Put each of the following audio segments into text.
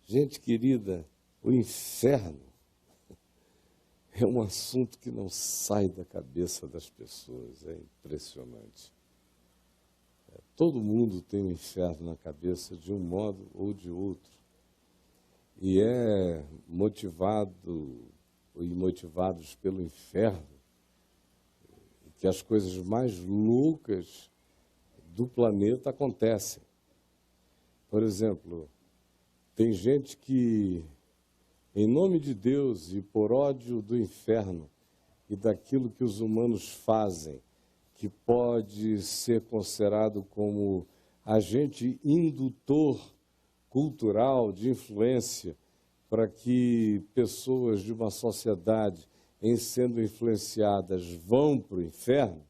Gente querida, o inferno é um assunto que não sai da cabeça das pessoas, é impressionante. Todo mundo tem um inferno na cabeça de um modo ou de outro. E é motivados pelo inferno que as coisas mais loucas do planeta acontecem. Por exemplo, tem gente que, em nome de Deus e por ódio do inferno e daquilo que os humanos fazem, que pode ser considerado como agente indutor cultural de influência para que pessoas de uma sociedade, em sendo influenciadas, vão para o inferno.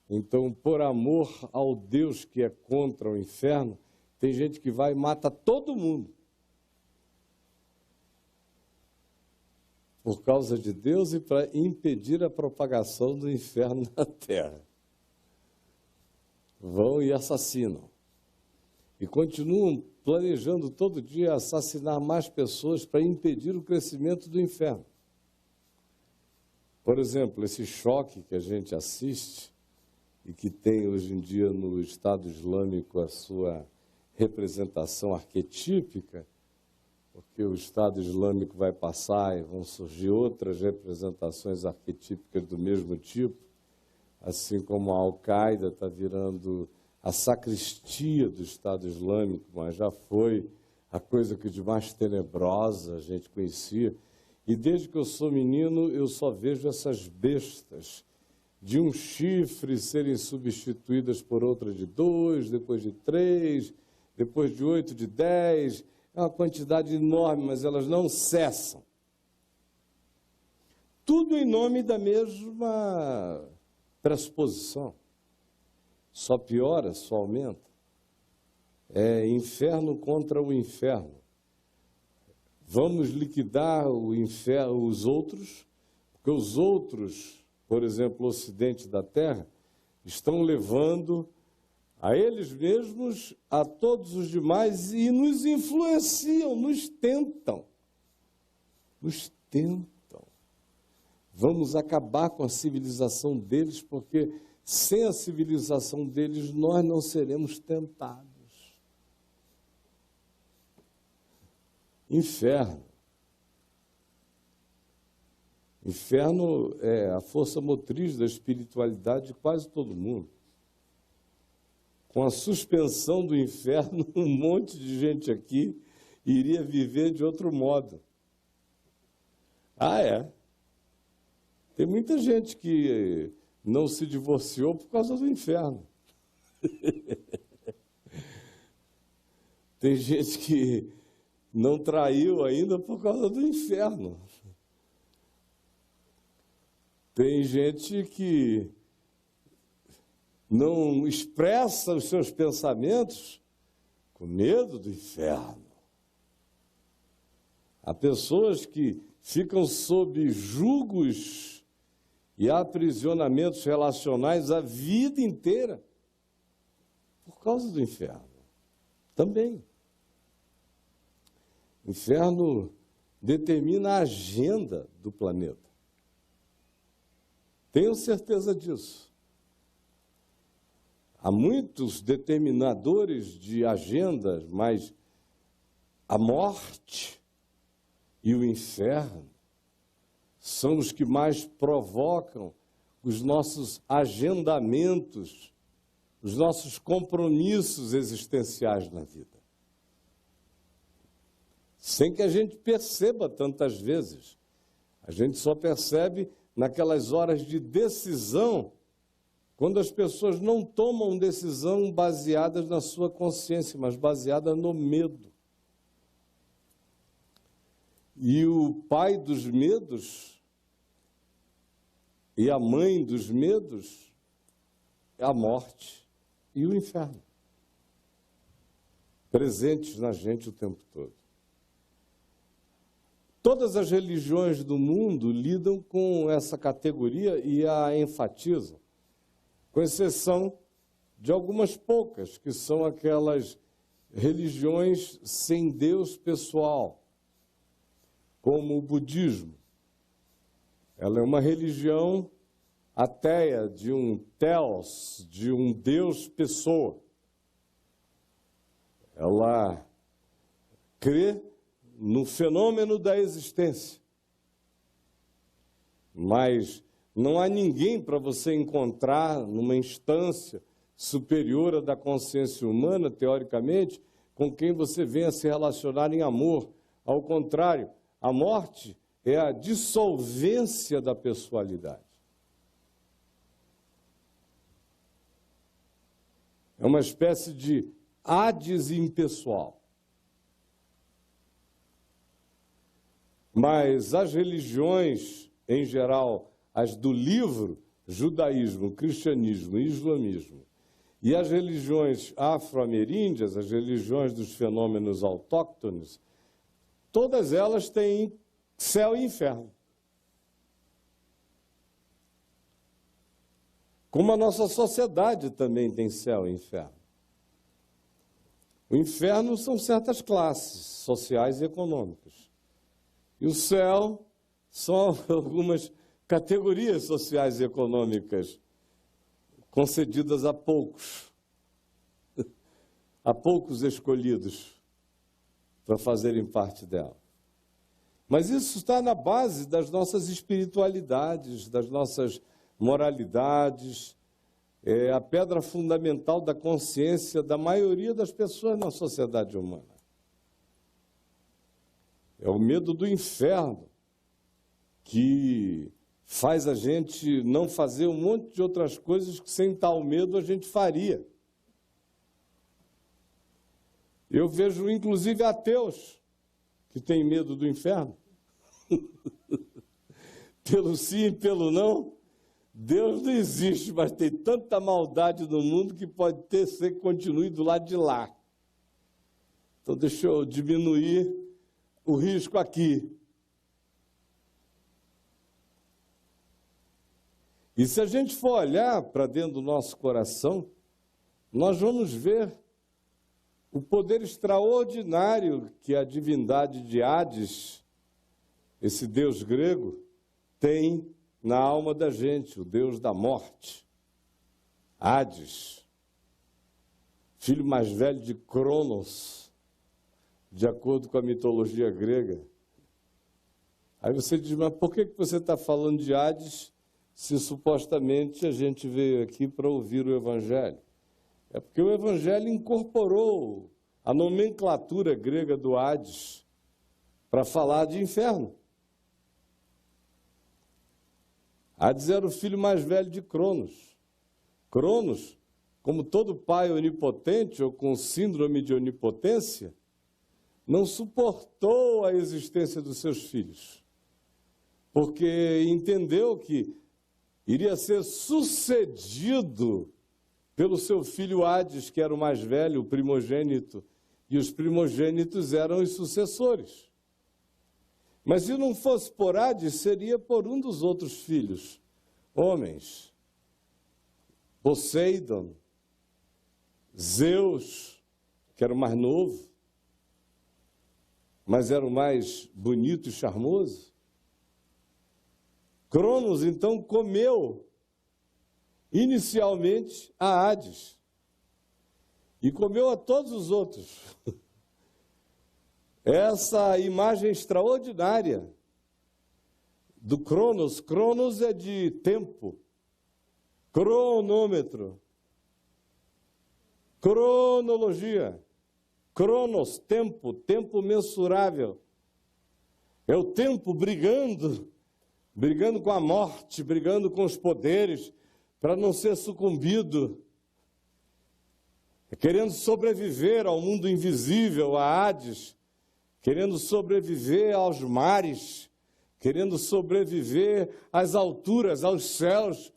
Então, por amor ao Deus que é contra o inferno, tem gente que vai e mata todo mundo. Por causa de Deus e para impedir a propagação do inferno na terra. Vão e assassinam. E continuam planejando todo dia assassinar mais pessoas para impedir o crescimento do inferno. Por exemplo, esse choque que a gente assiste e que tem hoje em dia no Estado Islâmico a sua representação arquetípica, porque o Estado Islâmico vai passar e vão surgir outras representações arquetípicas do mesmo tipo, assim como a Al-Qaeda está virando a sacristia do Estado Islâmico, mas já foi a coisa que de mais tenebrosa a gente conhecia. E desde que eu sou menino, eu só vejo essas bestas de um chifre serem substituídas por outra de 2, depois de 3, depois de 8, de 10. É uma quantidade enorme, mas elas não cessam. Tudo em nome da mesma pressuposição. Só piora, só aumenta. É inferno contra o inferno. Vamos liquidar o inferno, os outros, porque os outros, por exemplo, o ocidente da Terra, estão levando a eles mesmos, a todos os demais, e nos influenciam, nos tentam. Nos tentam. Vamos acabar com a civilização deles, porque sem a civilização deles nós não seremos tentados. Inferno. Inferno é a força motriz da espiritualidade de quase todo mundo. Com a suspensão do inferno, um monte de gente aqui iria viver de outro modo. Ah, é? Tem muita gente que não se divorciou por causa do inferno. Tem gente que não traiu ainda por causa do inferno. Tem gente que não expressa os seus pensamentos com medo do inferno. Há pessoas que ficam sob julgos e aprisionamentos relacionais a vida inteira por causa do inferno. Também. O inferno determina a agenda do planeta. Tenho certeza disso. Há muitos determinadores de agendas, mas a morte e o inferno são os que mais provocam os nossos agendamentos, os nossos compromissos existenciais na vida. Sem que a gente perceba tantas vezes. A gente só percebe naquelas horas de decisão, quando as pessoas não tomam decisão baseadas na sua consciência, mas baseada no medo. E o pai dos medos e a mãe dos medos é a morte e o inferno, presentes na gente o tempo todo. Todas as religiões do mundo lidam com essa categoria e a enfatizam, com exceção de algumas poucas, que são aquelas religiões sem Deus pessoal, como o budismo. Ela é uma religião ateia, de um Theos, de um Deus pessoa. Ela crê no fenômeno da existência. Mas não há ninguém para você encontrar numa instância superior à da consciência humana, teoricamente, com quem você venha se relacionar em amor. Ao contrário, a morte é a dissolvência da pessoalidade. É uma espécie de Hades impessoal. Mas as religiões, em geral, as do livro, judaísmo, cristianismo e islamismo, e as religiões afro-ameríndias, as religiões dos fenômenos autóctones, todas elas têm céu e inferno. Como a nossa sociedade também tem céu e inferno. O inferno são certas classes sociais e econômicas. E o céu são algumas categorias sociais e econômicas concedidas a poucos escolhidos para fazerem parte dela. Mas isso está na base das nossas espiritualidades, das nossas moralidades, é a pedra fundamental da consciência da maioria das pessoas na sociedade humana. É o medo do inferno que faz a gente não fazer um monte de outras coisas que sem tal medo a gente faria. Eu vejo, inclusive, ateus que têm medo do inferno. Pelo sim e pelo não, Deus não existe, mas tem tanta maldade no mundo que pode ser que continue do lado de lá. Então, deixa eu diminuir o risco aqui. E se a gente for olhar para dentro do nosso coração, nós vamos ver o poder extraordinário que a divindade de Hades, esse deus grego, tem na alma da gente, o deus da morte. Hades, filho mais velho de Cronos, de acordo com a mitologia grega. Aí você diz, mas por que você está falando de Hades se supostamente a gente veio aqui para ouvir o Evangelho? É porque o Evangelho incorporou a nomenclatura grega do Hades para falar de inferno. Hades era o filho mais velho de Cronos. Cronos, como todo pai onipotente ou com síndrome de onipotência, não suportou a existência dos seus filhos, porque entendeu que iria ser sucedido pelo seu filho Hades, que era o mais velho, o primogênito, e os primogênitos eram os sucessores. Mas se não fosse por Hades, seria por um dos outros filhos, homens. Poseidon, Zeus, que era o mais novo, mas era o mais bonito e charmoso. Cronos, então, comeu inicialmente a Hades e comeu a todos os outros. Essa imagem extraordinária do Cronos. Cronos é de tempo, cronômetro, cronologia. Cronos, tempo, tempo mensurável. É o tempo brigando com a morte, brigando com os poderes, para não ser sucumbido, querendo sobreviver ao mundo invisível, a Hades, querendo sobreviver aos mares, querendo sobreviver às alturas, aos céus.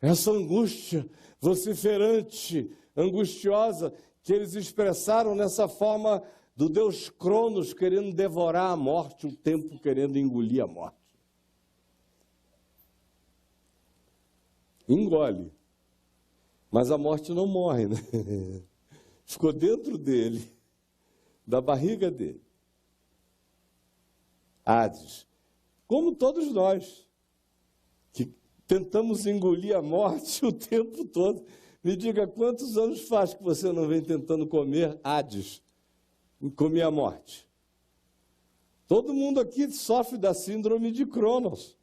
Essa angústia vociferante, angustiosa, que eles expressaram nessa forma do Deus Cronos, querendo devorar a morte, o tempo querendo engolir a morte. Engole, mas a morte não morre, né? Ficou dentro dele. da barriga dele. Hades. Como todos nós, que tentamos engolir a morte o tempo todo. Me diga, quantos anos faz que você não vem tentando comer Hades, comer a morte? Todo mundo aqui sofre da síndrome de Cronos.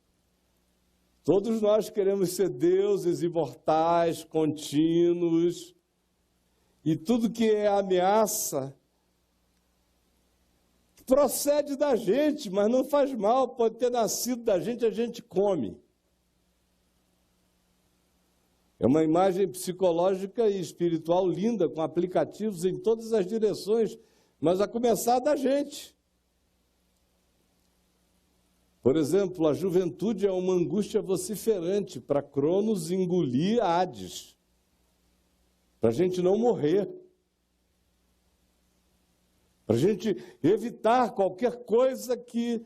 Todos nós queremos ser deuses imortais, contínuos, e tudo que é ameaça procede da gente, mas não faz mal, pode ter nascido da gente, a gente come. É uma imagem psicológica e espiritual linda, com aplicativos em todas as direções, mas a começar da gente. Por exemplo, a juventude é uma angústia vociferante para Cronos engolir Hades, para a gente não morrer, para a gente evitar qualquer coisa que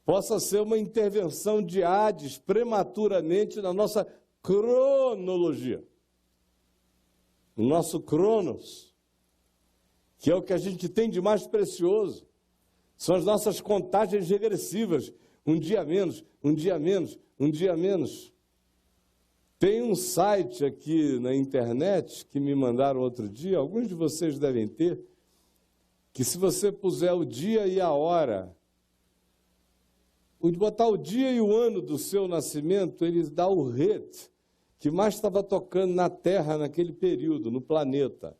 possa ser uma intervenção de Hades prematuramente na nossa cronologia, o nosso Cronos, que é o que a gente tem de mais precioso, são as nossas contagens regressivas, um dia menos, um dia menos, um dia menos. Tem um site aqui na internet que me mandaram outro dia, alguns de vocês devem ter, que se você puser o dia e a hora, botar o dia e o ano do seu nascimento, ele dá o hit que mais estava tocando na Terra naquele período, no planeta.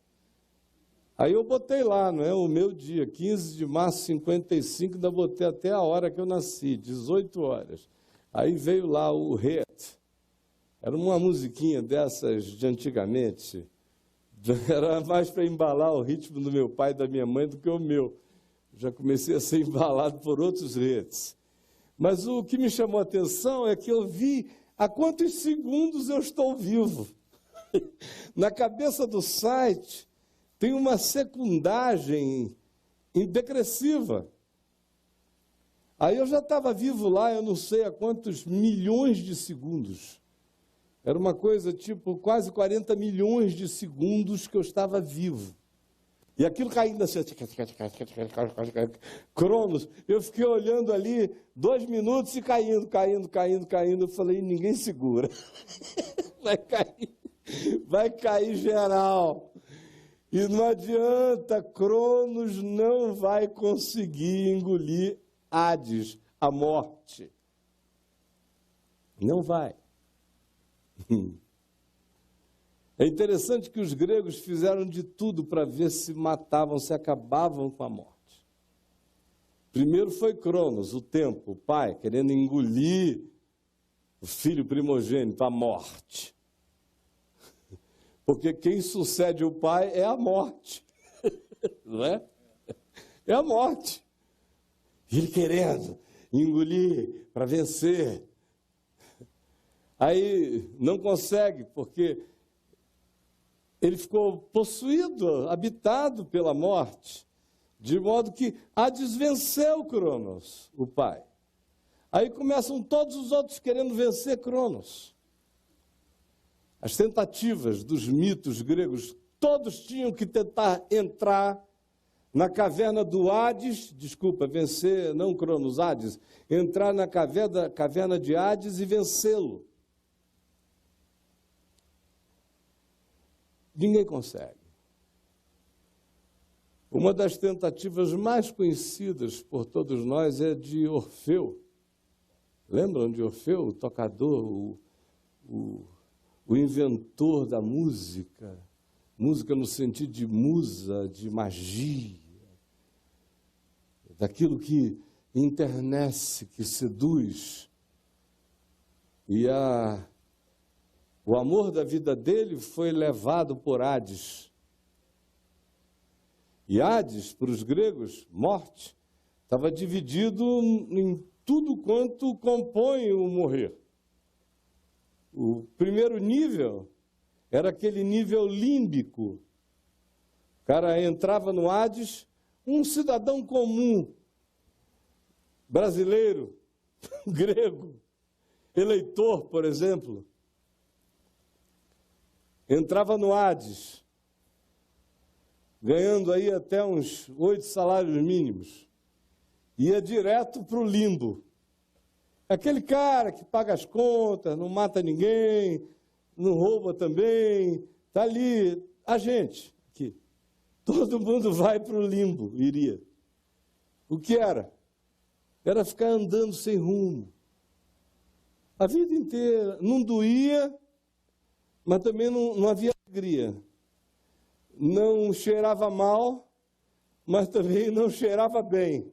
Aí eu botei lá, não é, o meu dia, 15 de março de 55, ainda botei até a hora que eu nasci, 18 horas. Aí veio lá o hit. Era uma musiquinha dessas de antigamente. Era mais para embalar o ritmo do meu pai e da minha mãe do que o meu. Já comecei a ser embalado por outros hits. Mas o que me chamou a atenção é que eu vi há quantos segundos eu estou vivo. Na cabeça do site tem uma secundagem decresciva. Aí eu já estava vivo lá, eu não sei há quantos milhões de segundos. Era uma coisa tipo quase 40 milhões de segundos que eu estava vivo. E aquilo caindo assim, Cronos, eu fiquei olhando ali 2 minutos e caindo. Eu falei, ninguém segura. Vai cair geral. E não adianta, Cronos não vai conseguir engolir Hades, a morte. Não vai. É interessante que os gregos fizeram de tudo para ver se matavam, se acabavam com a morte. Primeiro foi Cronos, o tempo, o pai, querendo engolir o filho primogênito, a morte. Porque quem sucede o pai é a morte, não é? É a morte. E ele querendo engolir para vencer. Aí não consegue, porque ele ficou possuído, habitado pela morte, de modo que Hades venceu Cronos, o pai. Aí começam todos os outros querendo vencer Cronos. As tentativas dos mitos gregos, todos tinham que tentar entrar na caverna do Hades, vencer, não Cronos, Hades, entrar na caverna de Hades e vencê-lo. Ninguém consegue. Uma das tentativas mais conhecidas por todos nós é de Orfeu. Lembram de Orfeu, o tocador, o inventor da música? Música no sentido de musa, de magia, daquilo que enternece, que seduz. E o amor da vida dele foi levado por Hades. E Hades, para os gregos, morte, estava dividido em tudo quanto compõe o morrer. O primeiro nível era aquele nível límbico. O cara entrava no Hades, um cidadão comum, brasileiro, grego, eleitor, por exemplo, entrava no Hades. ganhando aí até uns 8 salários mínimos, ia direto para o limbo. Aquele cara que paga as contas, não mata ninguém, não rouba também, está ali, a gente aqui. Todo mundo vai para o limbo, iria. O que era? Era ficar andando sem rumo. A vida inteira. Não doía, mas também não havia alegria. Não cheirava mal, mas também não cheirava bem.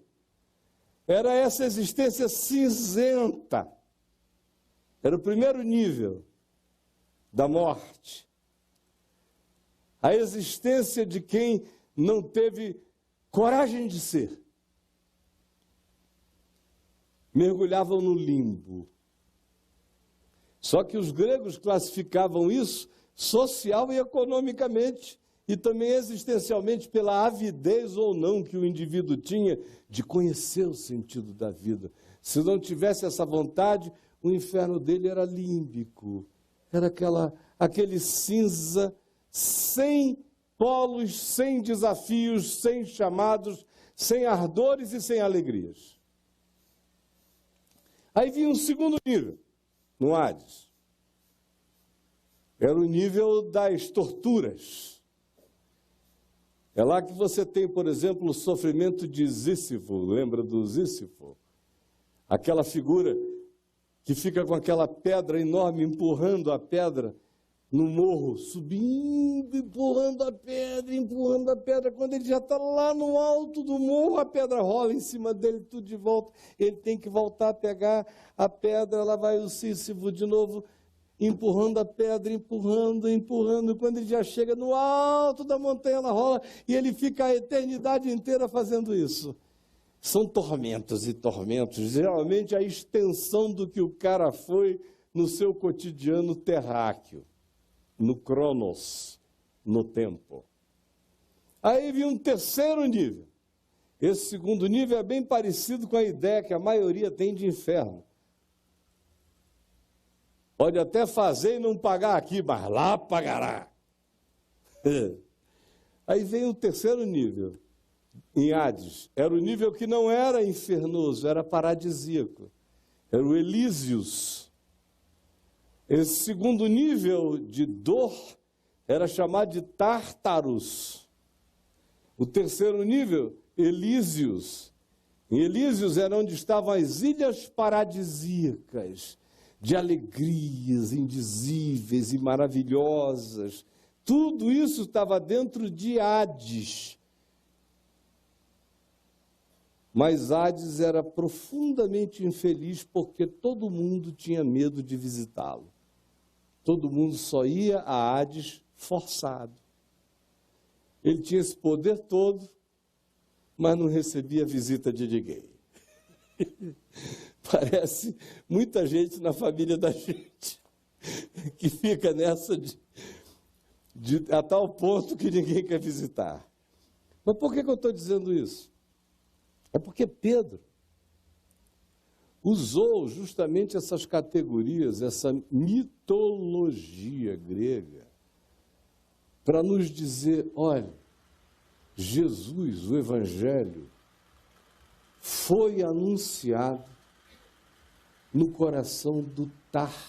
Era essa existência cinzenta. Era o primeiro nível da morte. A existência de quem não teve coragem de ser. Mergulhavam no limbo. Só que os gregos classificavam isso social e economicamente e também existencialmente pela avidez ou não que o indivíduo tinha de conhecer o sentido da vida. Se não tivesse essa vontade, o inferno dele era límbico. Era aquele cinza sem polos, sem desafios, sem chamados, sem ardores e sem alegrias. Aí vinha um segundo nível, no Hades. Era o nível das torturas. É lá que você tem, por exemplo, o sofrimento de Sísifo. Lembra do Sísifo? Aquela figura que fica com aquela pedra enorme, empurrando a pedra no morro, subindo, empurrando a pedra. Quando ele já está lá no alto do morro, a pedra rola em cima dele, tudo de volta. Ele tem que voltar a pegar a pedra, lá vai o Sísifo de novo, empurrando a pedra, empurrando. Quando ele já chega no alto da montanha, ela rola, e ele fica a eternidade inteira fazendo isso. São tormentos e tormentos, geralmente a extensão do que o cara foi no seu cotidiano terráqueo, no cronos, no tempo. Aí vem um terceiro nível. Esse segundo nível é bem parecido com a ideia que a maioria tem de inferno. Pode até fazer e não pagar aqui, mas lá pagará. Aí vem o terceiro nível, em Hades. Era o nível que não era infernoso, era paradisíaco. Era o Elísios. Esse segundo nível de dor era chamado de Tártaros. O terceiro nível, Elísios. Em Elísios era onde estavam as ilhas paradisíacas, de alegrias indizíveis e maravilhosas. Tudo isso estava dentro de Hades. Mas Hades era profundamente infeliz porque todo mundo tinha medo de visitá-lo. Todo mundo só ia a Hades forçado. Ele tinha esse poder todo, mas não recebia visita de ninguém. Parece muita gente na família da gente que fica nessa a tal ponto que ninguém quer visitar. Mas por que eu estou dizendo isso? É porque Pedro usou justamente essas categorias, essa mitologia grega, para nos dizer, olha, Jesus, o Evangelho, foi anunciado no coração do Tártaros.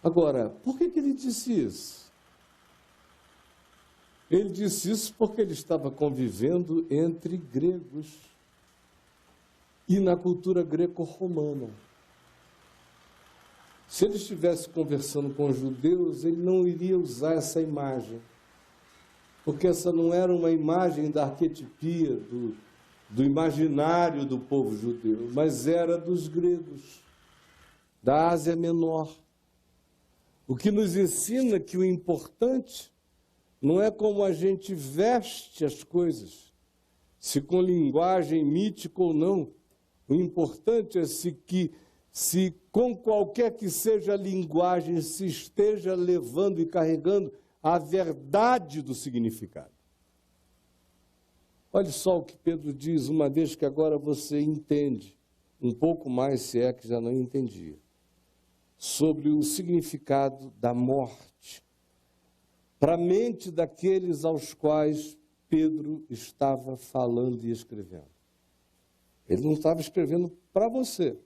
Agora, por que ele disse isso? Ele disse isso porque ele estava convivendo entre gregos e na cultura greco-romana. Se ele estivesse conversando com judeus, ele não iria usar essa imagem, porque essa não era uma imagem da arquetipia, do imaginário do povo judeu, mas era dos gregos, da Ásia Menor. O que nos ensina que o importante não é como a gente veste as coisas, se com linguagem mítica ou não. O importante é se com qualquer que seja a linguagem se esteja levando e carregando a verdade do significado. Olha só o que Pedro diz, uma vez que agora você entende, um pouco mais, se é que já não entendia, sobre o significado da morte para a mente daqueles aos quais Pedro estava falando e escrevendo. Ele não estava escrevendo para você.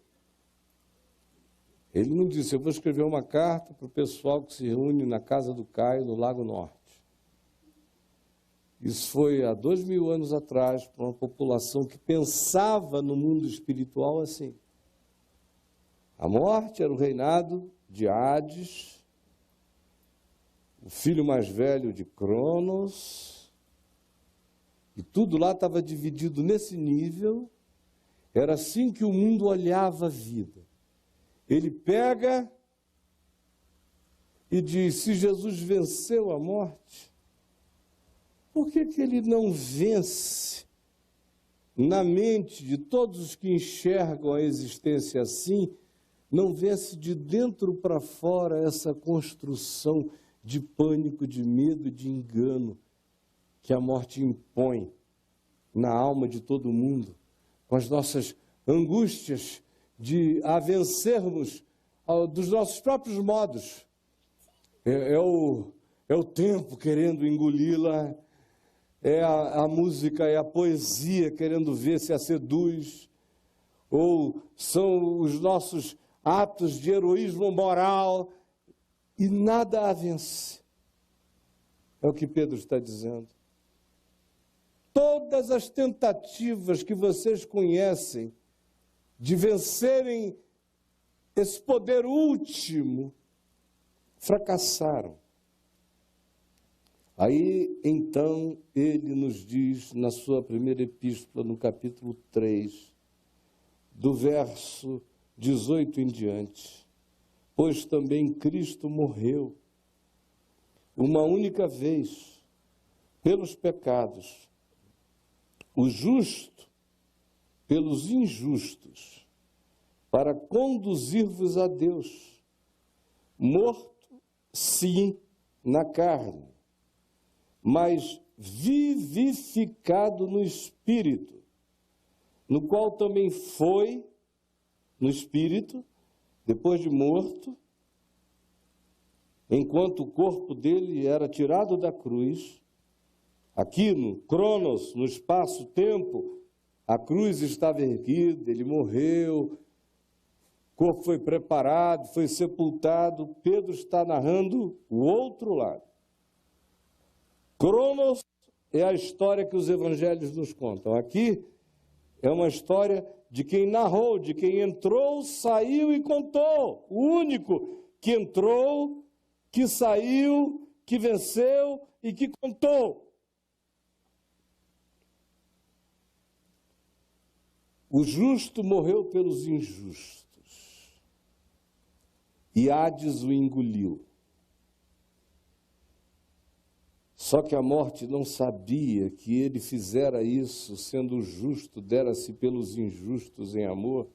Ele não disse, eu vou escrever uma carta para o pessoal que se reúne na casa do Caio, no Lago Norte. Isso foi há 2000 anos atrás, para uma população que pensava no mundo espiritual assim. A morte era o reinado de Hades, o filho mais velho de Cronos, e tudo lá estava dividido nesse nível. Era assim que o mundo olhava a vida. Ele pega e diz, se Jesus venceu a morte, por que ele não vence na mente de todos os que enxergam a existência assim, não vence de dentro para fora essa construção de pânico, de medo, de engano que a morte impõe na alma de todo mundo, com as nossas angústias de a vencermos dos nossos próprios modos. É o tempo querendo engoli-la, é a música, é a poesia querendo ver se a seduz, ou são os nossos atos de heroísmo moral, e nada a vence. É o que Pedro está dizendo. Todas as tentativas que vocês conhecem de vencerem esse poder último, fracassaram. Aí, então, ele nos diz, na sua primeira epístola, no capítulo 3, do verso 18 em diante, pois também Cristo morreu uma única vez pelos pecados, o justo pelos injustos, para conduzir-vos a Deus, morto, sim, na carne, mas vivificado no Espírito, no qual também foi, no Espírito, depois de morto, enquanto o corpo dele era tirado da cruz, aqui no Cronos, no espaço-tempo, a cruz estava erguida, ele morreu, o corpo foi preparado, foi sepultado. Pedro está narrando o outro lado. Cronos é a história que os evangelhos nos contam. Aqui é uma história de quem narrou, de quem entrou, saiu e contou. O único que entrou, que saiu, que venceu e que contou. O justo morreu pelos injustos, e Hades o engoliu. Só que a morte não sabia que ele fizera isso, sendo justo, dera-se pelos injustos em amor,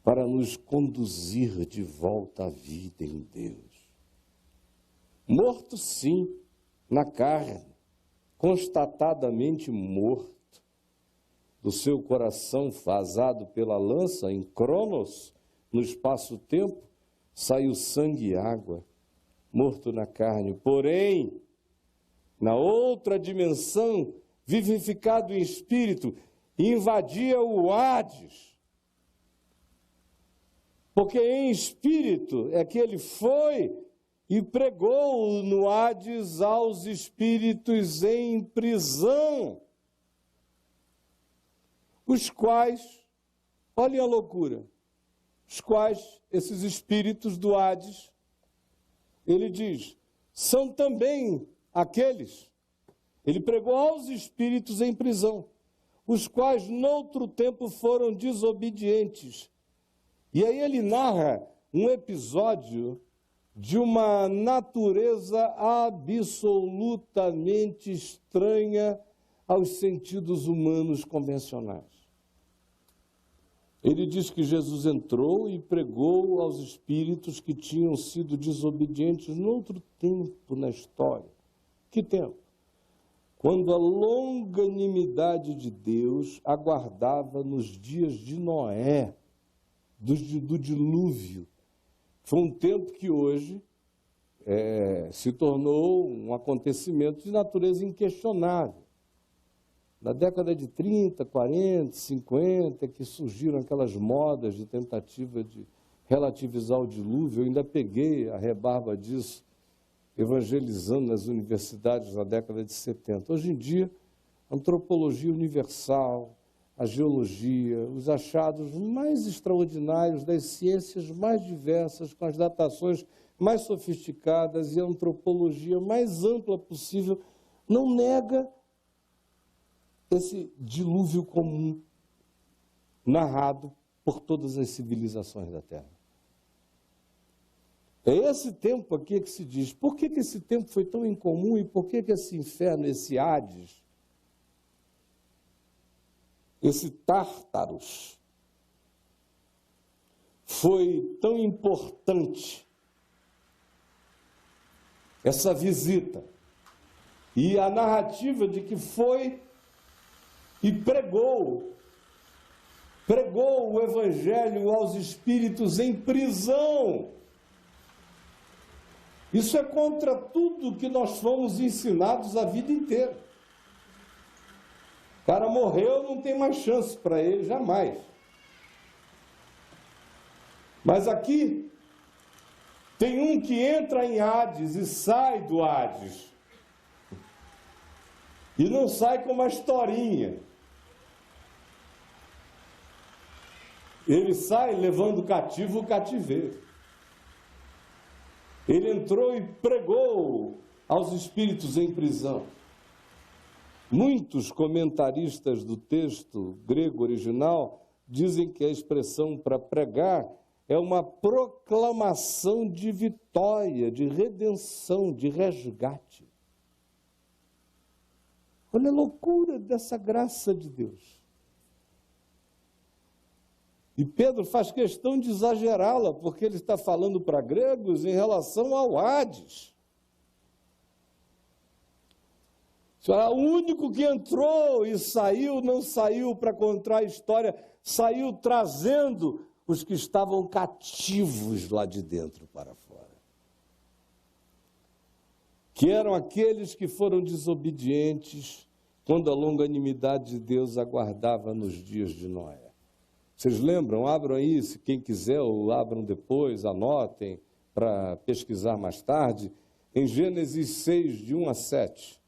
para nos conduzir de volta à vida em Deus. Morto, sim, na carne, constatadamente morto, do seu coração vazado pela lança, em Cronos, no espaço-tempo, saiu sangue e água, morto na carne. Porém, na outra dimensão, vivificado em espírito, invadia o Hades. Porque em espírito é que ele foi e pregou no Hades aos espíritos em prisão, os quais, olhem a loucura, os quais, esses espíritos do Hades, ele diz, são também aqueles, ele pregou aos espíritos em prisão, os quais noutro tempo foram desobedientes. E aí ele narra um episódio de uma natureza absolutamente estranha aos sentidos humanos convencionais. Ele diz que Jesus entrou e pregou aos espíritos que tinham sido desobedientes noutro tempo na história. Que tempo? Quando a longanimidade de Deus aguardava nos dias de Noé, do dilúvio. Foi um tempo que hoje se tornou um acontecimento de natureza inquestionável. Na década de 30, 40, 50, que surgiram aquelas modas de tentativa de relativizar o dilúvio, eu ainda peguei a rebarba disso, evangelizando nas universidades na década de 70. Hoje em dia, a antropologia universal, a geologia, os achados mais extraordinários das ciências mais diversas, com as datações mais sofisticadas e a antropologia mais ampla possível, não nega esse dilúvio comum narrado por todas as civilizações da Terra. É esse tempo aqui que se diz, por que esse tempo foi tão incomum e por que esse inferno, esse Hades, esse Tártaros, foi tão importante, essa visita, e a narrativa de que foi e pregou o Evangelho aos espíritos em prisão. Isso é contra tudo que nós fomos ensinados a vida inteira. O cara morreu, não tem mais chance para ele, jamais. Mas aqui, tem um que entra em Hades e sai do Hades. E não sai com uma historinha. Ele sai levando cativo o cativeiro. Ele entrou e pregou aos espíritos em prisão. Muitos comentaristas do texto grego original dizem que a expressão para pregar é uma proclamação de vitória, de redenção, de resgate. Olha a loucura dessa graça de Deus. E Pedro faz questão de exagerá-la, porque ele está falando para gregos em relação ao Hades. O único que entrou e saiu, não saiu para contar a história, saiu trazendo os que estavam cativos lá de dentro para fora. Que eram aqueles que foram desobedientes quando a longanimidade de Deus aguardava nos dias de Noé. Vocês lembram? Abram aí, se quem quiser, ou abram depois, anotem para pesquisar mais tarde, em Gênesis 6, de 1 a 7.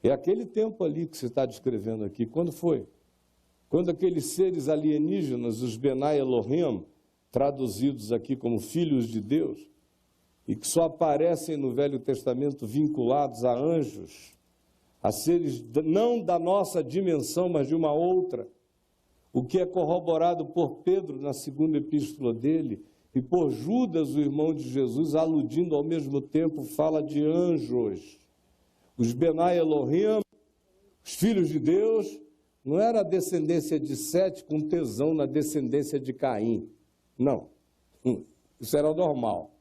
É aquele tempo ali que você está descrevendo aqui. Quando foi? Quando aqueles seres alienígenas, os Benai Elohim, traduzidos aqui como filhos de Deus, e que só aparecem no Velho Testamento vinculados a anjos, a seres não da nossa dimensão, mas de uma outra, o que é corroborado por Pedro na segunda epístola dele, e por Judas, o irmão de Jesus, aludindo ao mesmo tempo, fala de anjos. Os Benai Elohim, os filhos de Deus, não era a descendência de Sete com tesão na descendência de Caim. Não, isso era normal.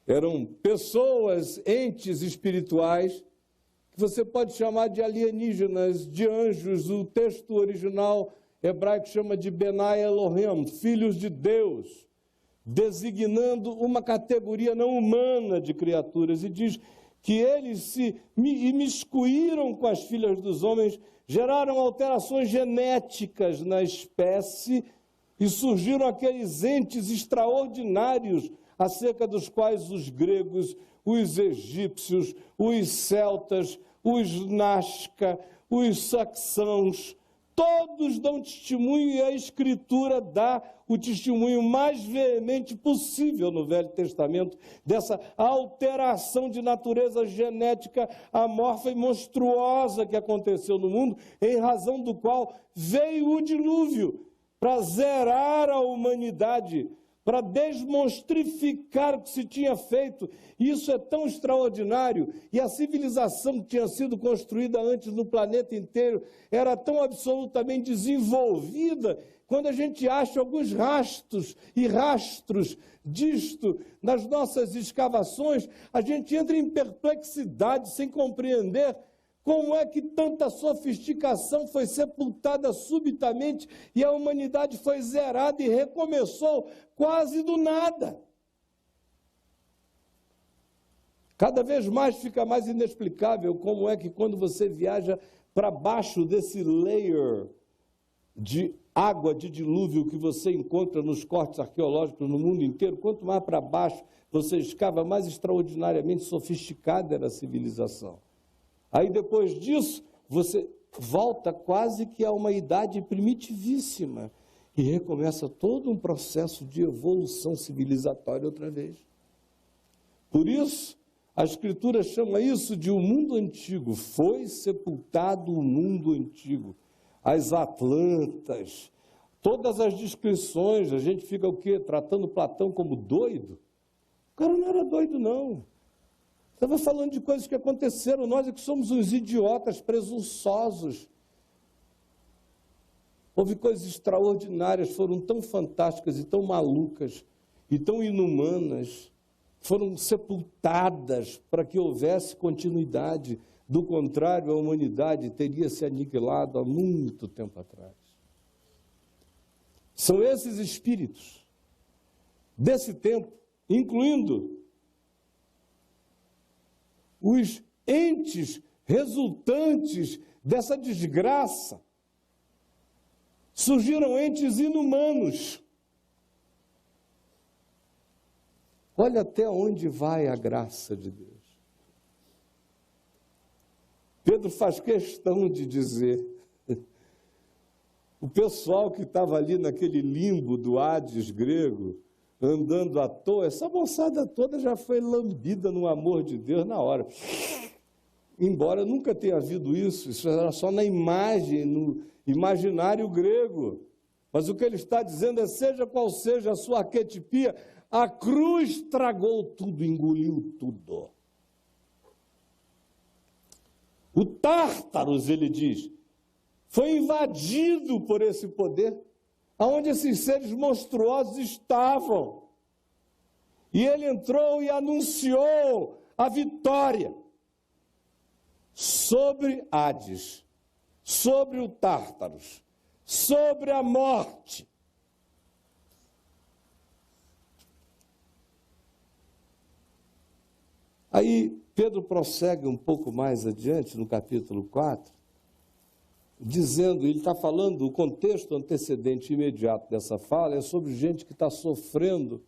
Eram pessoas, entes espirituais, que você pode chamar de alienígenas, de anjos. O texto original hebraico chama de Benai Elohim, filhos de Deus, designando uma categoria não humana de criaturas, e diz que eles se imiscuíram com as filhas dos homens, geraram alterações genéticas na espécie e surgiram aqueles entes extraordinários acerca dos quais os gregos, os egípcios, os celtas, os Nazca, os saxãos, todos dão testemunho, e a Escritura dá o testemunho mais veemente possível no Velho Testamento dessa alteração de natureza genética amorfa e monstruosa que aconteceu no mundo, em razão do qual veio o dilúvio para zerar a humanidade, para desmonstrificar o que se tinha feito. Isso é tão extraordinário, e a civilização que tinha sido construída antes no planeta inteiro era tão absolutamente desenvolvida. Quando a gente acha alguns rastros disto nas nossas escavações, a gente entra em perplexidade, sem compreender como é que tanta sofisticação foi sepultada subitamente e a humanidade foi zerada e recomeçou quase do nada. Cada vez mais fica mais inexplicável como é que quando você viaja para baixo desse layer de água de dilúvio que você encontra nos cortes arqueológicos no mundo inteiro, quanto mais para baixo você escava, mais extraordinariamente sofisticada era a civilização. Aí depois disso, você volta quase que a uma idade primitivíssima e recomeça todo um processo de evolução civilizatória outra vez. Por isso, a Escritura chama isso de o mundo antigo. Foi sepultado o mundo antigo. As Atlantas, todas as descrições, a gente fica o quê? Tratando Platão como doido? O cara não era doido, não. Estava falando de coisas que aconteceram, nós é que somos uns idiotas presunçosos. Houve coisas extraordinárias, foram tão fantásticas e tão malucas e tão inumanas, foram sepultadas para que houvesse continuidade. Do contrário, a humanidade teria se aniquilado há muito tempo atrás. São esses espíritos desse tempo, incluindo os entes resultantes dessa desgraça. Surgiram entes inumanos. Olha até onde vai a graça de Deus. Pedro faz questão de dizer, o pessoal que estava ali naquele limbo do Hades grego, andando à toa, essa moçada toda já foi lambida no amor de Deus na hora. Embora nunca tenha havido isso era só na imagem, no imaginário grego. Mas o que ele está dizendo é, seja qual seja a sua arquetipia, a cruz tragou tudo, engoliu tudo. O Tártaros, ele diz, foi invadido por esse poder, aonde esses seres monstruosos estavam. E ele entrou e anunciou a vitória sobre Hades, sobre o Tártaros, sobre a morte. Aí Pedro prossegue um pouco mais adiante, no capítulo 4, dizendo, ele está falando, o contexto antecedente imediato dessa fala é sobre gente que está sofrendo,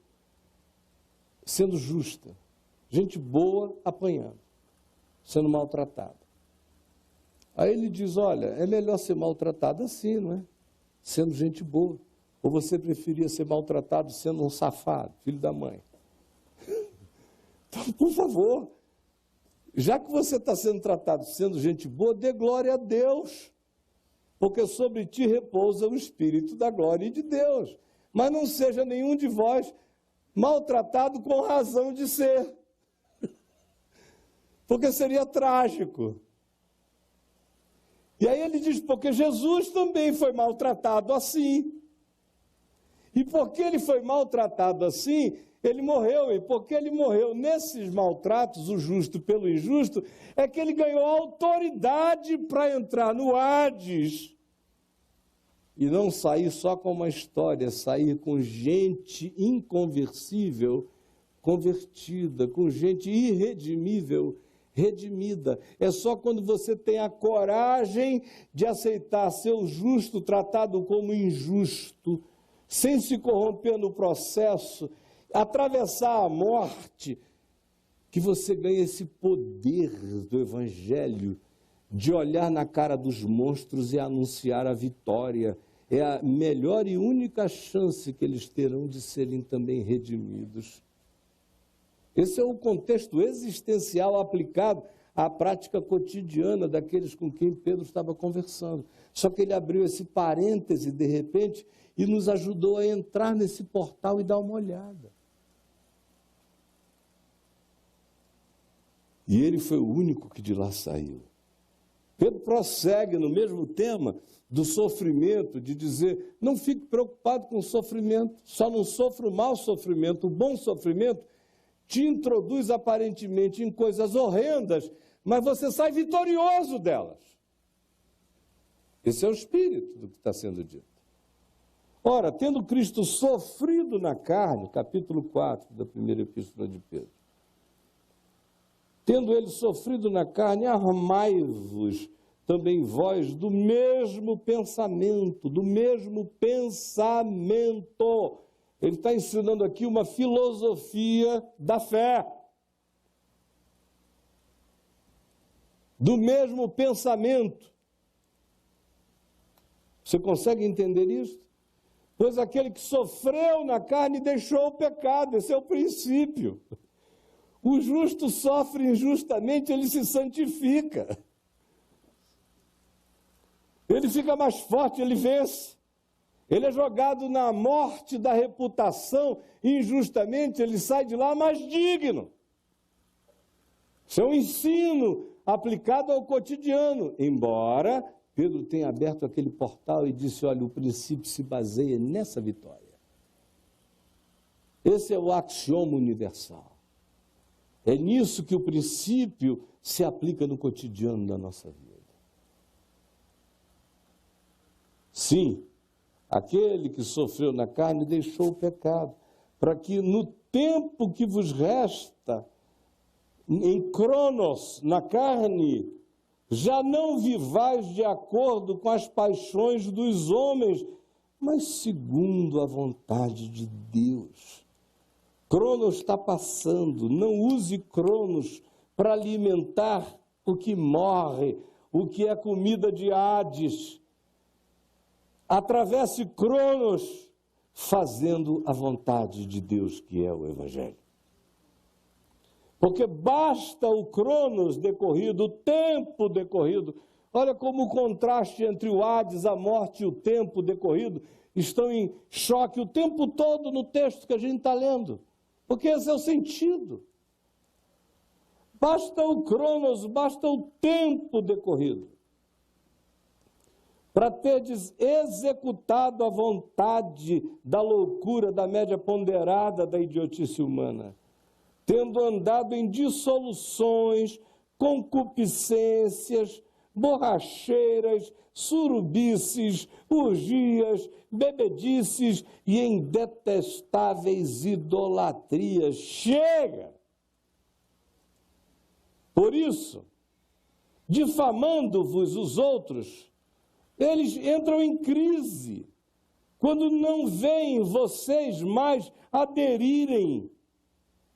sendo justa, gente boa apanhando, sendo maltratada. Aí ele diz, olha, é melhor ser maltratado assim, não é? Sendo gente boa. Ou você preferia ser maltratado sendo um safado, filho da mãe? Então, por favor, já que você está sendo tratado sendo gente boa, dê glória a Deus, porque sobre ti repousa o Espírito da glória de Deus. Mas não seja nenhum de vós maltratado com razão de ser, porque seria trágico. E aí ele diz, porque Jesus também foi maltratado assim. E porque ele foi maltratado assim, ele morreu, e porque ele morreu nesses maltratos, o justo pelo injusto, é que ele ganhou autoridade para entrar no Hades e não sair só com uma história, sair com gente inconversível, convertida, com gente irredimível, redimida. É só quando você tem a coragem de aceitar ser o justo tratado como injusto, sem se corromper no processo, atravessar a morte, que você ganha esse poder do Evangelho de olhar na cara dos monstros e anunciar a vitória. É a melhor e única chance que eles terão de serem também redimidos. Esse é o contexto existencial aplicado à prática cotidiana daqueles com quem Pedro estava conversando. Só que ele abriu esse parêntese, de repente, e nos ajudou a entrar nesse portal e dar uma olhada. E ele foi o único que de lá saiu. Pedro prossegue no mesmo tema do sofrimento, de dizer, não fique preocupado com o sofrimento, só não sofra o mau sofrimento, o bom sofrimento te introduz aparentemente em coisas horrendas, mas você sai vitorioso delas. Esse é o espírito do que está sendo dito. Ora, tendo Cristo sofrido na carne, capítulo 4 da primeira epístola de Pedro, Tendo ele sofrido na carne, armai-vos também vós do mesmo pensamento, do mesmo pensamento. Ele está ensinando aqui uma filosofia da fé. Do mesmo pensamento. Você consegue entender isso? Pois aquele que sofreu na carne deixou o pecado, esse é o princípio. O justo sofre injustamente, ele se santifica. Ele fica mais forte, ele vence. Ele é jogado na morte da reputação, injustamente, ele sai de lá mais digno. Isso é um ensino aplicado ao cotidiano, embora Pedro tenha aberto aquele portal e disse, olha, o princípio se baseia nessa vitória. Esse é o axioma universal. É nisso que o princípio se aplica no cotidiano da nossa vida. Sim, aquele que sofreu na carne deixou o pecado, para que no tempo que vos resta, em cronos, na carne, já não vivais de acordo com as paixões dos homens, mas segundo a vontade de Deus. Cronos está passando, não use Cronos para alimentar o que morre, o que é comida de Hades. Atravesse Cronos fazendo a vontade de Deus, que é o Evangelho. Porque basta o Cronos decorrido, o tempo decorrido. Olha como o contraste entre o Hades, a morte e o tempo decorrido estão em choque o tempo todo no texto que a gente está lendo. Porque esse é o sentido. Basta o Cronos, basta o tempo decorrido, para teres executado a vontade da loucura, da média ponderada da idiotice humana, tendo andado em dissoluções, concupiscências, borracheiras, surubices, urgias, bebedices e em detestáveis idolatrias. Chega! Por isso, difamando-vos os outros, eles entram em crise, quando não veem vocês mais aderirem,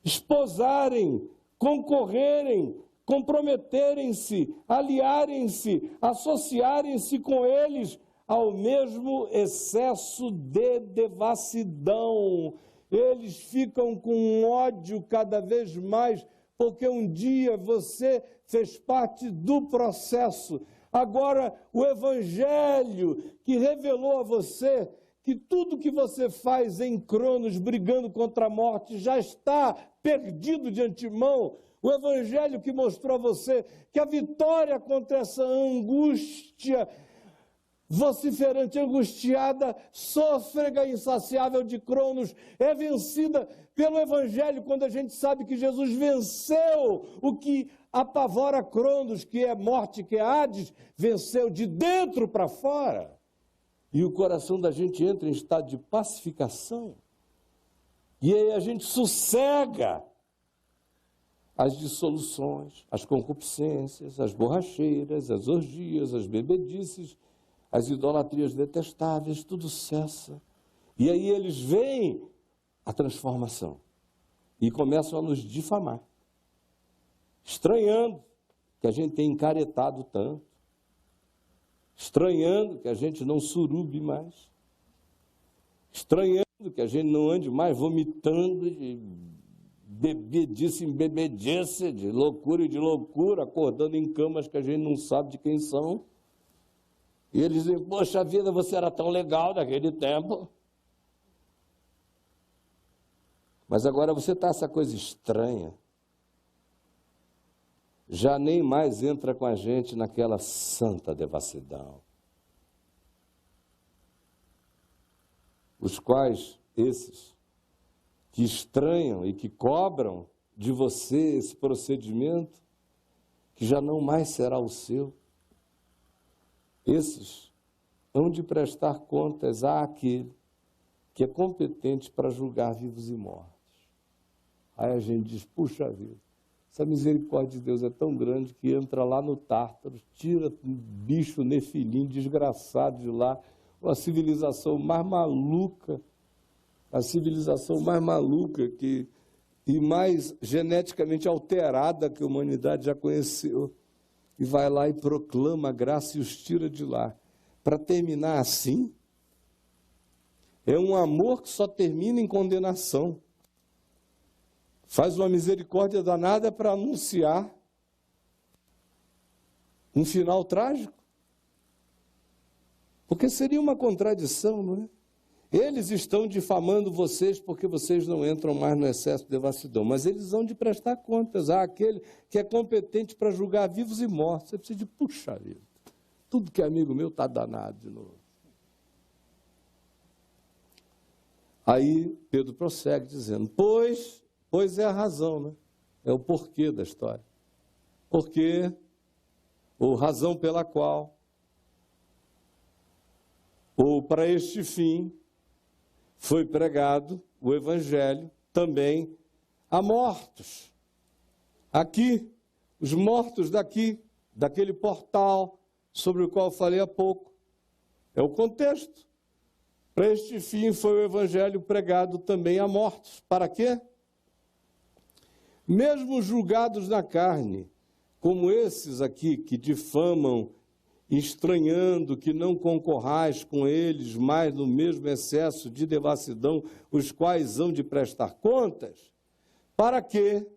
esposarem, concorrerem, comprometerem-se, aliarem-se, associarem-se com eles ao mesmo excesso de devassidão. Eles ficam com ódio cada vez mais, porque um dia você fez parte do processo. Agora, o Evangelho que revelou a você que tudo que você faz em Cronos, brigando contra a morte, já está perdido de antemão. O Evangelho que mostrou a você que a vitória contra essa angústia vociferante, angustiada, sôfrega insaciável de Cronos, é vencida pelo Evangelho, quando a gente sabe que Jesus venceu o que apavora Cronos, que é morte, que é Hades, venceu de dentro para fora. E o coração da gente entra em estado de pacificação. E aí a gente sossega as dissoluções, as concupiscências, as borracheiras, as orgias, as bebedices, as idolatrias detestáveis, tudo cessa. E aí eles veem a transformação e começam a nos difamar, estranhando que a gente tem encaretado tanto, estranhando que a gente não surube mais, estranhando que a gente não ande mais vomitando de bebedice em bebedice, de loucura e de loucura, acordando em camas que a gente não sabe de quem são. E eles dizem, poxa vida, você era tão legal naquele tempo. Mas agora você está essa coisa estranha. Já nem mais entra com a gente naquela santa devassidão. Os quais, esses, que estranham e que cobram de você esse procedimento, que já não mais será o seu, esses hão de prestar contas àquele que é competente para julgar vivos e mortos. Aí a gente diz, puxa vida, Essa misericórdia de Deus é tão grande que entra lá no Tártaro, tira um bicho nefilim desgraçado de lá, uma civilização mais maluca, a civilização mais maluca e mais geneticamente alterada que a humanidade já conheceu, e vai lá e proclama a graça e os tira de lá. Para terminar assim, é um amor que só termina em condenação. Faz uma misericórdia danada para anunciar um final trágico. Porque seria uma contradição, não é? Eles estão difamando vocês porque vocês não entram mais no excesso de devassidão, mas eles vão de prestar contas àquele que é competente para julgar vivos e mortos. Você precisa de, puxa vida, tudo que é amigo meu está danado de novo. Aí Pedro prossegue dizendo, pois é a razão, né? É o porquê da história. Porque, ou razão pela qual, ou para este fim, foi pregado o Evangelho também a mortos. Aqui, os mortos daqui, daquele portal sobre o qual falei há pouco. É o contexto. Para este fim foi o Evangelho pregado também a mortos. Para quê? Mesmo julgados na carne, como esses aqui que difamam, estranhando que não concorrais com eles mais no mesmo excesso de devassidão, os quais hão de prestar contas, para que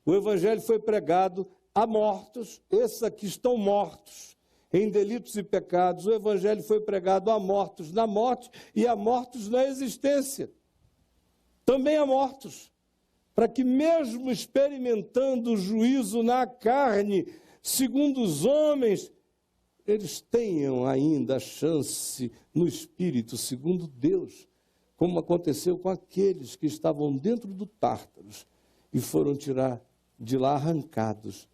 o Evangelho foi pregado a mortos, esses aqui estão mortos em delitos e pecados, o Evangelho foi pregado a mortos na morte e a mortos na existência, também a mortos, para que mesmo experimentando o juízo na carne, segundo os homens, eles tenham ainda a chance no Espírito, segundo Deus, como aconteceu com aqueles que estavam dentro do Tártaros e foram tirar de lá arrancados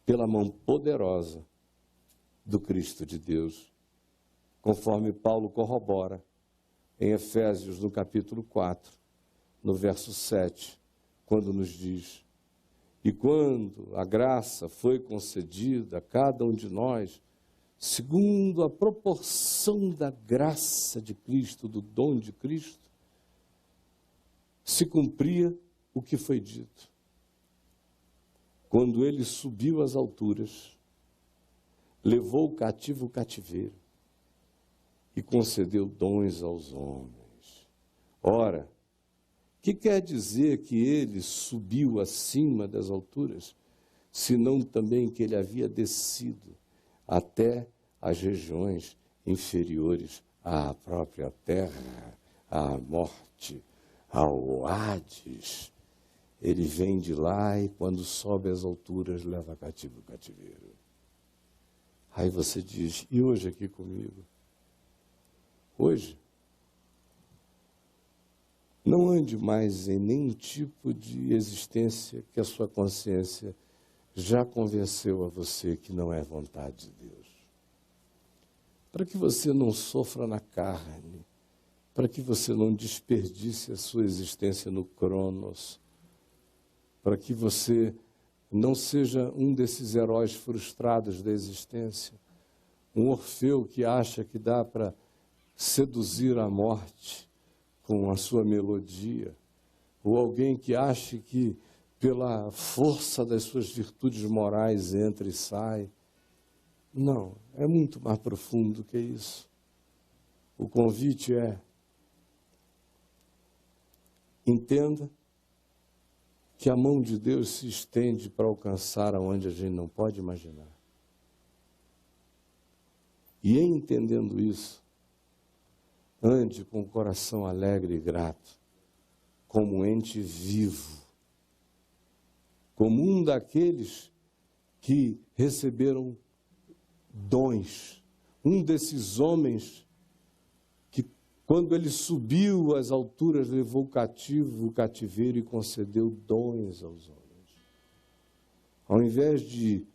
pela mão poderosa do Cristo de Deus, conforme Paulo corrobora em Efésios, no capítulo 4, no verso 7, quando nos diz, e quando a graça foi concedida a cada um de nós, segundo a proporção da graça de Cristo, do dom de Cristo, se cumpria o que foi dito. Quando ele subiu às alturas, levou o cativo o cativeiro e concedeu dons aos homens. Ora, que quer dizer que ele subiu acima das alturas, senão também que ele havia descido até as regiões inferiores à própria terra, à morte, ao Hades. Ele vem de lá e quando sobe às alturas leva cativo o cativeiro. Aí você diz, e hoje aqui comigo? Hoje? Não ande mais em nenhum tipo de existência que a sua consciência já convenceu a você que não é vontade de Deus. Para que você não sofra na carne, para que você não desperdice a sua existência no Cronos, para que você não seja um desses heróis frustrados da existência, um Orfeu que acha que dá para seduzir a morte com a sua melodia, ou alguém que acha que pela força das suas virtudes morais entra e sai. Não, é muito mais profundo que isso. O convite é, entenda que a mão de Deus se estende para alcançar aonde a gente não pode imaginar. E em entendendo isso, ande com o coração alegre e grato, como um ente vivo, como um daqueles que receberam dons, um desses homens que, quando ele subiu às alturas, levou o cativeiro e concedeu dons aos homens. Ao invés de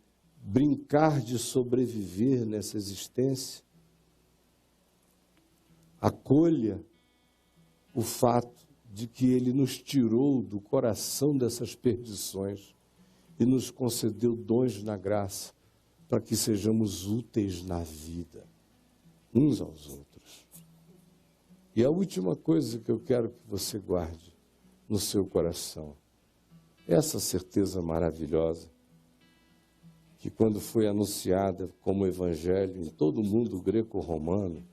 brincar de sobreviver nessa existência, acolha o fato de que ele nos tirou do coração dessas perdições e nos concedeu dons na graça para que sejamos úteis na vida, uns aos outros. E a última coisa que eu quero que você guarde no seu coração, essa certeza maravilhosa, que quando foi anunciada como evangelho em todo o mundo greco-romano,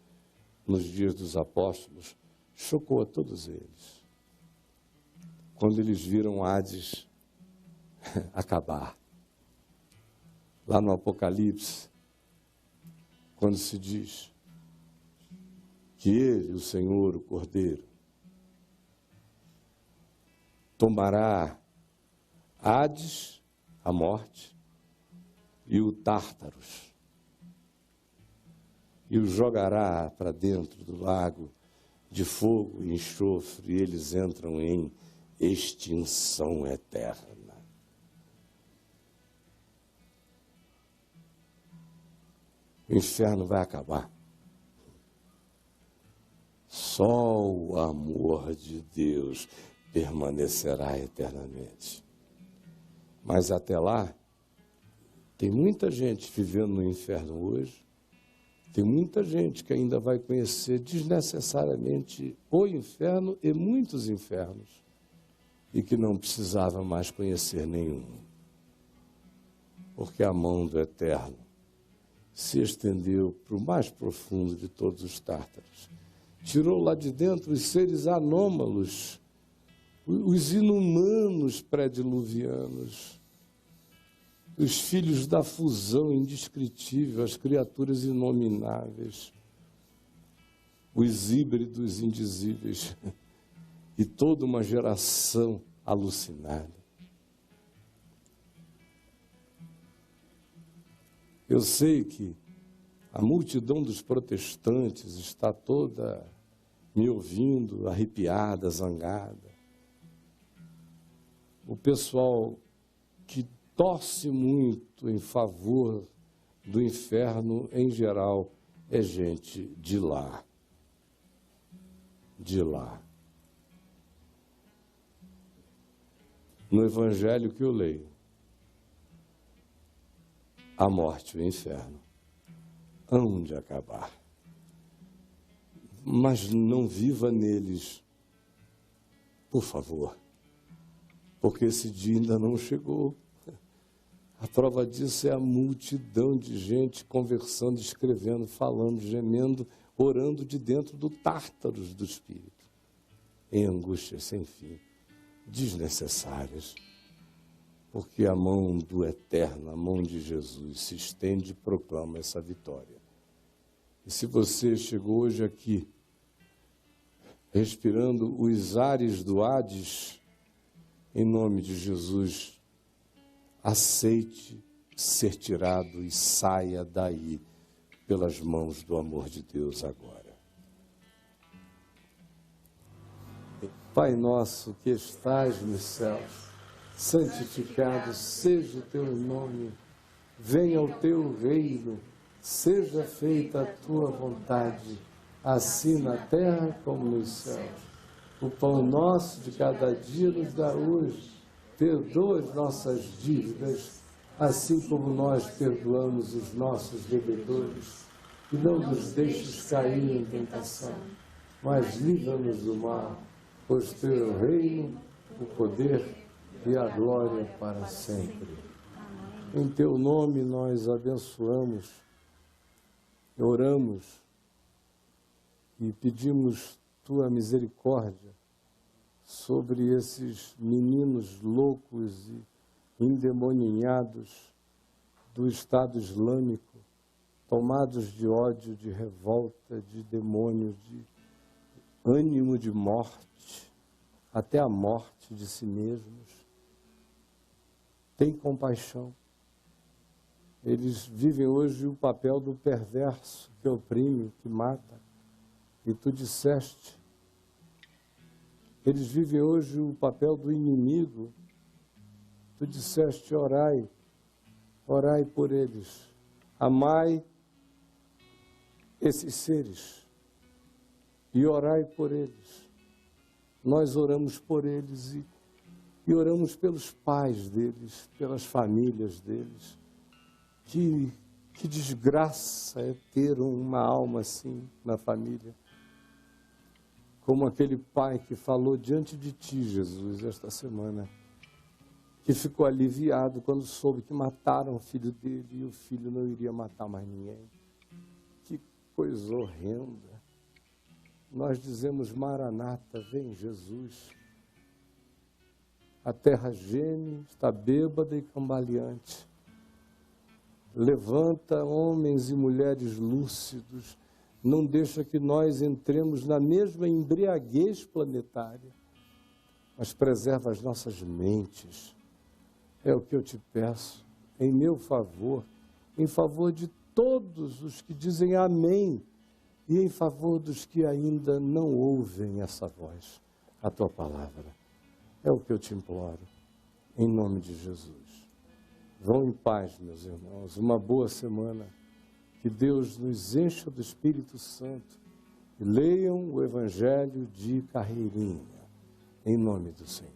nos dias dos apóstolos, chocou a todos eles. Quando eles viram Hades acabar. Lá no Apocalipse, quando se diz que ele, o Senhor, o Cordeiro, tomará Hades, a morte, e o Tártaros, e o jogará para dentro do lago de fogo e enxofre, e eles entram em extinção eterna. O inferno vai acabar. Só o amor de Deus permanecerá eternamente. Mas até lá, tem muita gente vivendo no inferno hoje, tem muita gente que ainda vai conhecer desnecessariamente o inferno e muitos infernos, e que não precisava mais conhecer nenhum. Porque a mão do Eterno se estendeu para o mais profundo de todos os tártaros. Tirou lá de dentro os seres anômalos, os inumanos pré-diluvianos, os filhos da fusão indescritível, as criaturas inomináveis, os híbridos indizíveis, e toda uma geração alucinada. Eu sei que a multidão dos protestantes está toda me ouvindo, arrepiada, zangada. O pessoal que torce muito em favor do inferno, em geral, é gente de lá. De lá. No evangelho que eu leio, a morte e o inferno hão de acabar. Mas não viva neles, por favor, porque esse dia ainda não chegou. A prova disso é a multidão de gente conversando, escrevendo, falando, gemendo, orando de dentro do Tártaros do Espírito, em angústias sem fim, desnecessárias, porque a mão do Eterno, a mão de Jesus, se estende e proclama essa vitória. E se você chegou hoje aqui, respirando os ares do Hades, em nome de Jesus, aceite ser tirado e saia daí pelas mãos do amor de Deus agora. Pai nosso que estais nos céus, santificado seja o teu nome, venha o teu reino, seja feita a tua vontade, assim na terra como nos céus. O pão nosso de cada dia nos dá hoje, perdoa as nossas dívidas, assim como nós perdoamos os nossos devedores, e não nos deixes cair em tentação, mas livra-nos do mal, pois teu é o reino, o poder e a glória para sempre. Em teu nome nós abençoamos, oramos e pedimos tua misericórdia sobre esses meninos loucos e endemoninhados do Estado Islâmico, tomados de ódio, de revolta, de demônio, de ânimo de morte, até a morte de si mesmos. Tem compaixão. Eles vivem hoje o papel do perverso que oprime, que mata. E tu disseste, eles vivem hoje o papel do inimigo. Tu disseste, orai, orai por eles. Amai esses seres e orai por eles. Nós oramos por eles e E oramos pelos pais deles, pelas famílias deles. Que desgraça é ter uma alma assim na família. Como aquele pai que falou diante de ti, Jesus, esta semana, que ficou aliviado quando soube que mataram o filho dele e o filho não iria matar mais ninguém. Que coisa horrenda. Nós dizemos, Maranata, vem Jesus. A terra geme, está bêbada e cambaleante. Levanta homens e mulheres lúcidos, não deixa que nós entremos na mesma embriaguez planetária, mas preserva as nossas mentes. É o que eu te peço, em meu favor, em favor de todos os que dizem amém e em favor dos que ainda não ouvem essa voz, a tua palavra. É o que eu te imploro, em nome de Jesus. Vão em paz, meus irmãos, uma boa semana. Que Deus nos encha do Espírito Santo e leiam o Evangelho de carreirinha, em nome do Senhor.